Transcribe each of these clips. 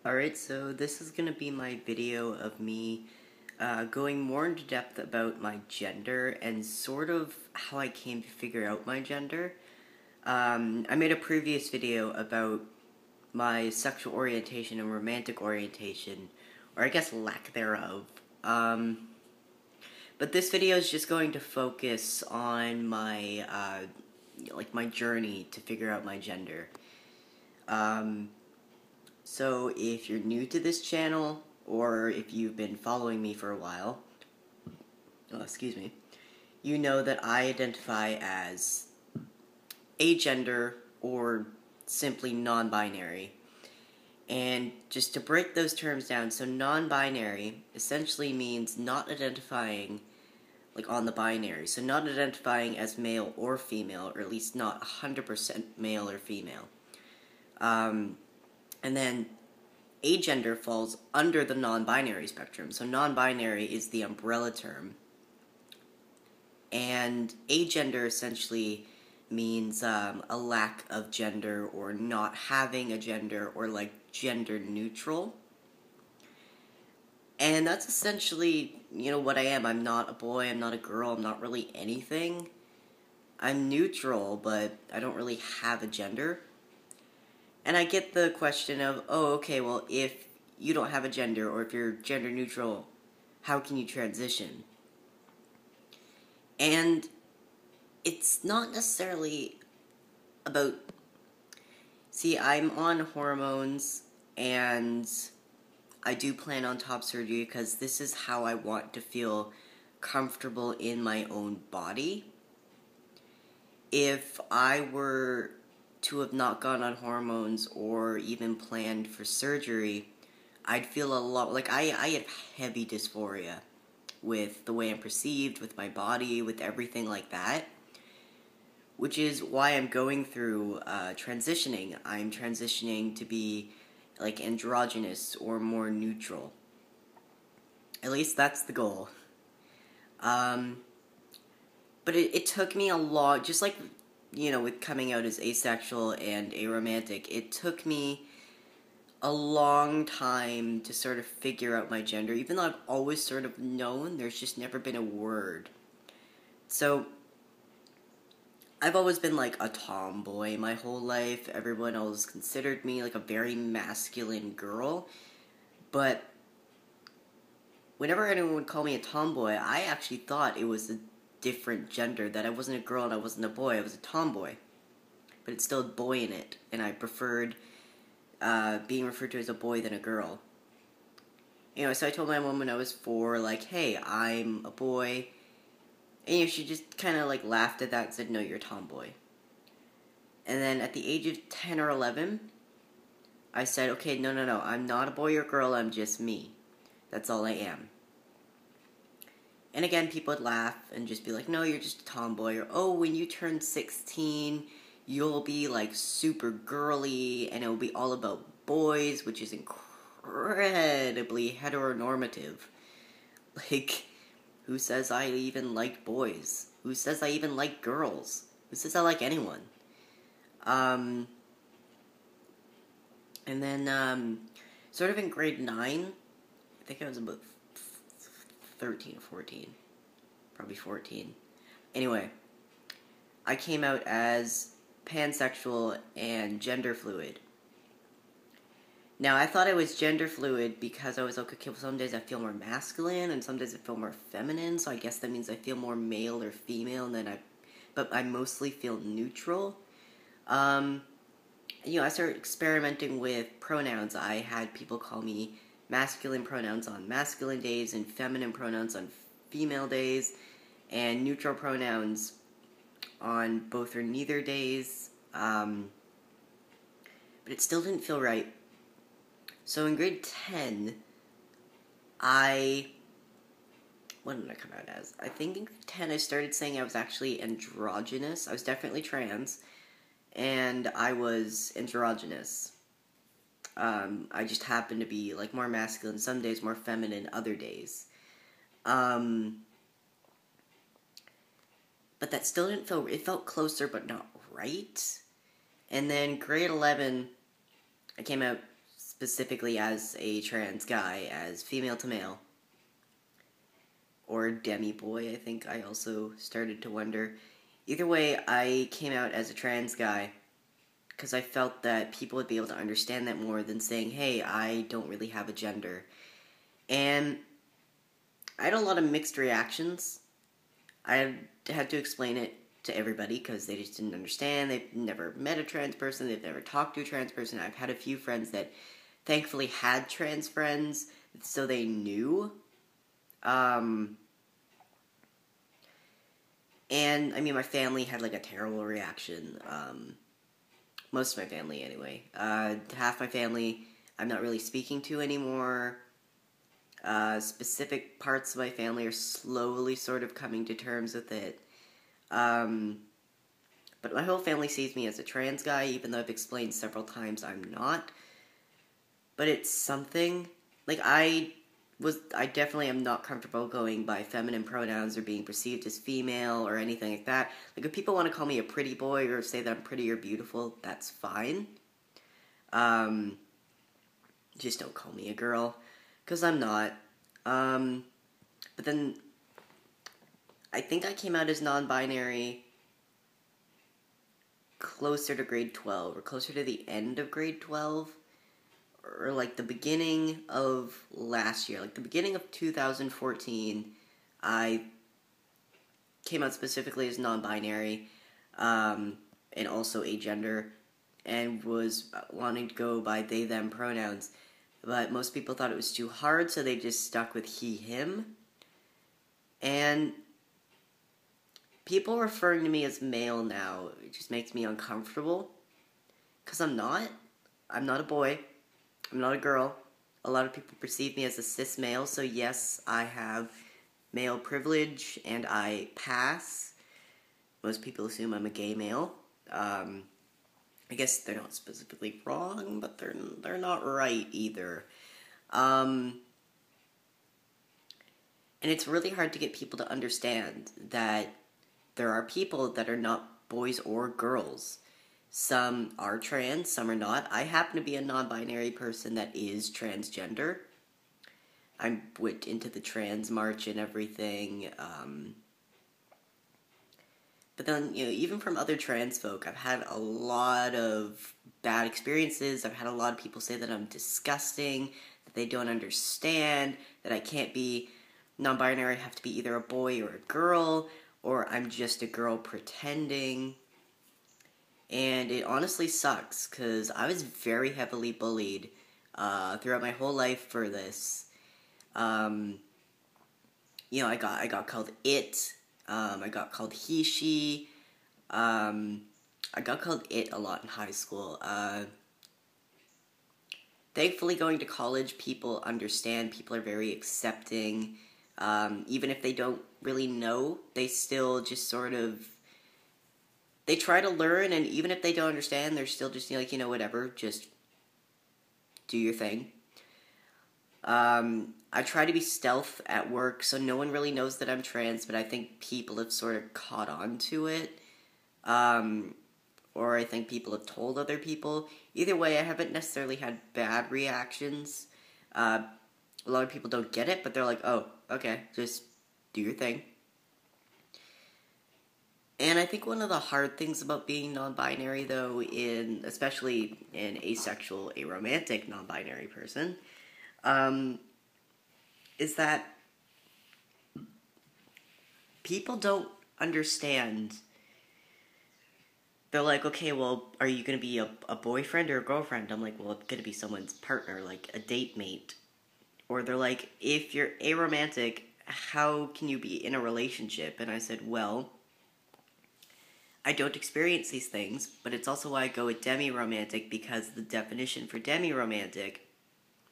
Alright, so this is going to be my video of me going more into depth about my gender and sort of how I came to figure out my gender. I made a previous video about my sexual orientation and romantic orientation, or I guess lack thereof. But this video is just going to focus on my, my journey to figure out my gender. So if you're new to this channel, or if you've been following me for a while, you know that I identify as agender or simply non-binary. And just to break those terms down, so non-binary essentially means not identifying on the binary, so not identifying as male or female, or at least not 100% male or female. And then agender falls under the non-binary spectrum. So non-binary is the umbrella term. And agender essentially means a lack of gender, or not having a gender, or gender neutral. And that's essentially, what I am. I'm not a boy, I'm not a girl, I'm not really anything. I'm neutral, but I don't really have a gender. And I get the question of, oh, okay, well, if you don't have a gender, or if you're gender neutral, how can you transition? And it's not necessarily about... See, I'm on hormones, and I do plan on top surgery because this is how I want to feel comfortable in my own body. If I were to have not gone on hormones or even planned for surgery, I'd feel a lot I have heavy dysphoria with the way I'm perceived, with my body, with everything like that, which is why I'm going through transitioning. I'm transitioning to be androgynous or more neutral. At least that's the goal. But it took me a lot, just with coming out as asexual and aromantic, it took me a long time to sort of figure out my gender, even though I've always sort of known, there's just never been a word. So, I've always been a tomboy my whole life. Everyone always considered me a very masculine girl, but whenever anyone would call me a tomboy, I actually thought it was a different gender, that I wasn't a girl and I wasn't a boy, I was a tomboy. But it's still a boy in it, and I preferred being referred to as a boy than a girl. Anyway, so I told my mom when I was 4, hey, I'm a boy. And she just kind of laughed at that and said, no, you're a tomboy. And then at the age of 10 or 11, I said, okay, no, I'm not a boy or girl, I'm just me. That's all I am. And again, people would laugh and just be like, no, you're just a tomboy. Or, oh, when you turn 16, you'll be, super girly, and it'll be all about boys, which is incredibly heteronormative. Who says I even like boys? Who says I even like girls? Who says I like anyone? And then, sort of in grade 9, I think I was about 13 or 14. Probably 14. Anyway, I came out as pansexual and gender fluid. Now, I thought I was gender fluid because I was okay, well, some days I feel more masculine and some days I feel more feminine, so I guess that means I feel more male or female, but I mostly feel neutral. I started experimenting with pronouns. I had people call me masculine pronouns on masculine days and feminine pronouns on female days, and neutral pronouns on both or neither days, but it still didn't feel right. So in grade 10, what did I come out as? I think in grade 10 I started saying I was actually androgynous. I was definitely trans, and I was androgynous. I just happened to be, more masculine some days, more feminine other days. But that still didn't feel... It felt closer, but not right. And then grade 11, I came out specifically as a trans guy, as female to male, or demi boy, I think I also started to wonder. Either way, I came out as a trans guy because I felt that people would be able to understand that more than saying, hey, I don't really have a gender. And I had a lot of mixed reactions. I had to explain it to everybody because they just didn't understand. They've never met a trans person. They've never talked to a trans person. I've had a few friends that thankfully had trans friends, so they knew. And, I mean, my family had, like, a terrible reaction. Most of my family, anyway. Half my family I'm not really speaking to anymore. Specific parts of my family are slowly sort of coming to terms with it. But my whole family sees me as a trans guy, even though I've explained several times I'm not. But it's something. Like, I definitely am not comfortable going by feminine pronouns or being perceived as female or anything like that. Like, if people want to call me a pretty boy or say that I'm pretty or beautiful, that's fine. Just don't call me a girl, because I'm not. But then, I think I came out as non-binary closer to grade 12, or closer to the end of grade 12. Or like the beginning of last year, like the beginning of 2014, I came out specifically as non-binary, and also agender, and was wanting to go by they, them pronouns. But most people thought it was too hard, so they just stuck with he, him. And people referring to me as male now, it just makes me uncomfortable. Because I'm not. I'm not a boy. I'm not a girl. A lot of people perceive me as a cis male, so yes, I have male privilege, and I pass. Most people assume I'm a gay male. I guess they're not specifically wrong, but they're not right either. And it's really hard to get people to understand that there are people that are not boys or girls. Some are trans, some are not. I happen to be a non-binary person that is transgender. I went into the trans march and everything. But then, even from other trans folk, I've had a lot of bad experiences. I've had a lot of people say that I'm disgusting, that they don't understand, that I can't be non-binary, I have to be either a boy or a girl, or I'm just a girl pretending. And it honestly sucks, because I was very heavily bullied throughout my whole life for this. I got called it, I got called he, she, I got called it a lot in high school. Thankfully, going to college, people understand, people are very accepting. Even if they don't really know, they still just sort of, they try to learn, and even if they don't understand, they're still just like, whatever, just do your thing. I try to be stealth at work, so no one really knows that I'm trans, but I think people have sort of caught on to it. Or I think people have told other people. Either way, I haven't necessarily had bad reactions. A lot of people don't get it, but they're like, oh, okay, just do your thing. And I think one of the hard things about being non-binary, though, especially an asexual, aromantic non-binary person, is that people don't understand. They're like, okay, well, are you going to be a boyfriend or a girlfriend? I'm like, well, it's going to be someone's partner, like a date mate. Or they're like, if you're aromantic, how can you be in a relationship? And I said, well, I don't experience these things, but it's also why I go with demi-romantic, because the definition for demi-romantic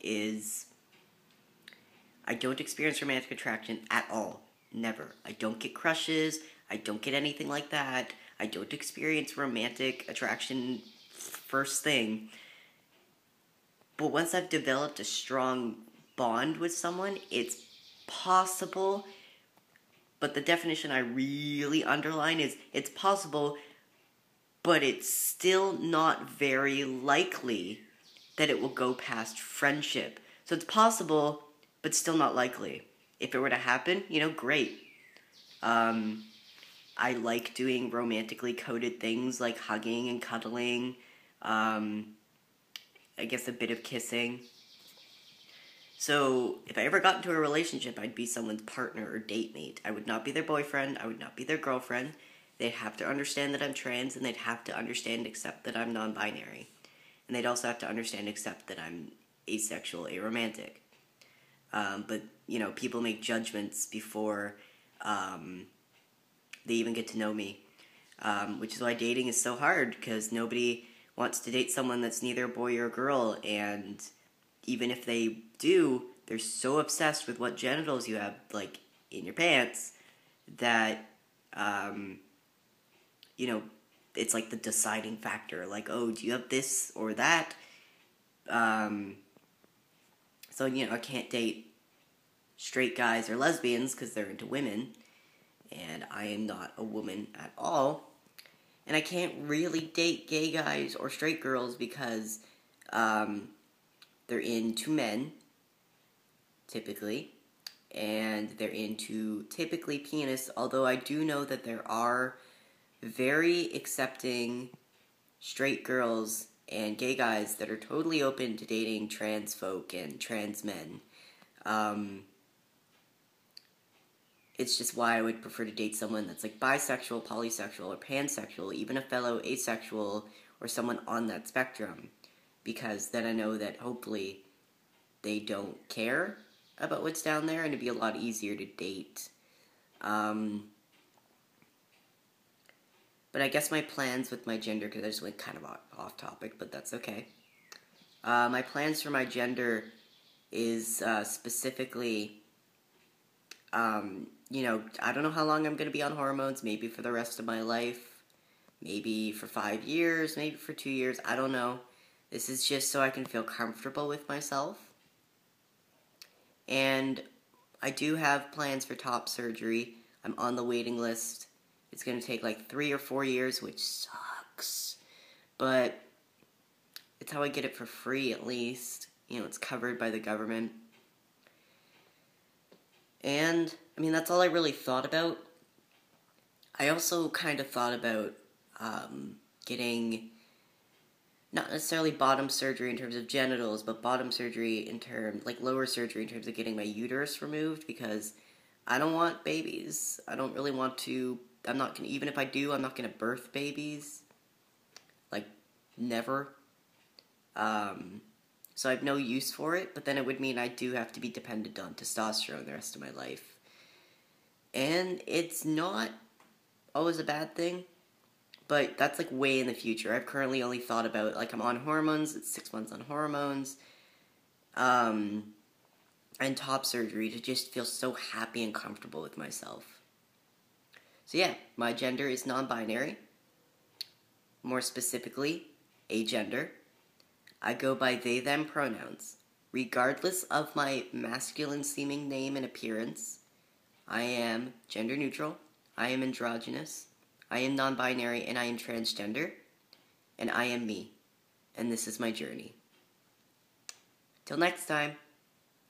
is I don't experience romantic attraction at all. Never. I don't get crushes. I don't get anything like that. I don't experience romantic attraction first thing. But once I've developed a strong bond with someone, it's possible. But the definition I really underline is it's possible, but it's still not very likely that it will go past friendship. So it's possible, but still not likely. If it were to happen, great. I like doing romantically coded things like hugging and cuddling. I guess a bit of kissing. So, if I ever got into a relationship, I'd be someone's partner or date mate. I would not be their boyfriend. I would not be their girlfriend. They'd have to understand that I'm trans, and they'd have to understand and accept that I'm non-binary. And they'd also have to understand and accept that I'm asexual, aromantic. But, people make judgments before they even get to know me. Which is why dating is so hard, because nobody wants to date someone that's neither a boy or a girl, and even if they do, they're so obsessed with what genitals you have, like, in your pants, that, it's like the deciding factor. Like, oh, do you have this or that? So, I can't date straight guys or lesbians because they're into women, and I am not a woman at all. And I can't really date gay guys or straight girls because they're into men, typically, and they're into typically penis, although I do know that there are very accepting straight girls and gay guys that are totally open to dating trans folk and trans men. It's just why I would prefer to date someone that's like bisexual, polysexual, or pansexual, even a fellow asexual or someone on that spectrum, because then I know that hopefully they don't care about what's down there, and it'd be a lot easier to date. But I guess my plans with my gender, because I just went kind of off topic, but that's okay. My plans for my gender is specifically, I don't know how long I'm going to be on hormones, maybe for the rest of my life, maybe for 5 years, maybe for 2 years, I don't know. This is just so I can feel comfortable with myself. And I do have plans for top surgery. I'm on the waiting list. It's going to take like 3 or 4 years, which sucks. But it's how I get it for free, at least. It's covered by the government. And, that's all I really thought about. I also kind of thought about getting, not necessarily bottom surgery in terms of genitals, but bottom surgery in terms, like lower surgery in terms of getting my uterus removed, because I don't want babies. I don't really want to, even if I do, I'm not going to birth babies. Like, never. So I have no use for it, but then it would mean I do have to be dependent on testosterone the rest of my life. And it's not always a bad thing, but that's like way in the future. I've currently only thought about, like, I'm on hormones, it's 6 months on hormones, and top surgery to just feel so happy and comfortable with myself. So yeah, my gender is non-binary, more specifically, agender. I go by they, them pronouns. Regardless of my masculine-seeming name and appearance, I am gender neutral, I am androgynous, I am non-binary, and I am transgender, and I am me. And this is my journey. Till next time.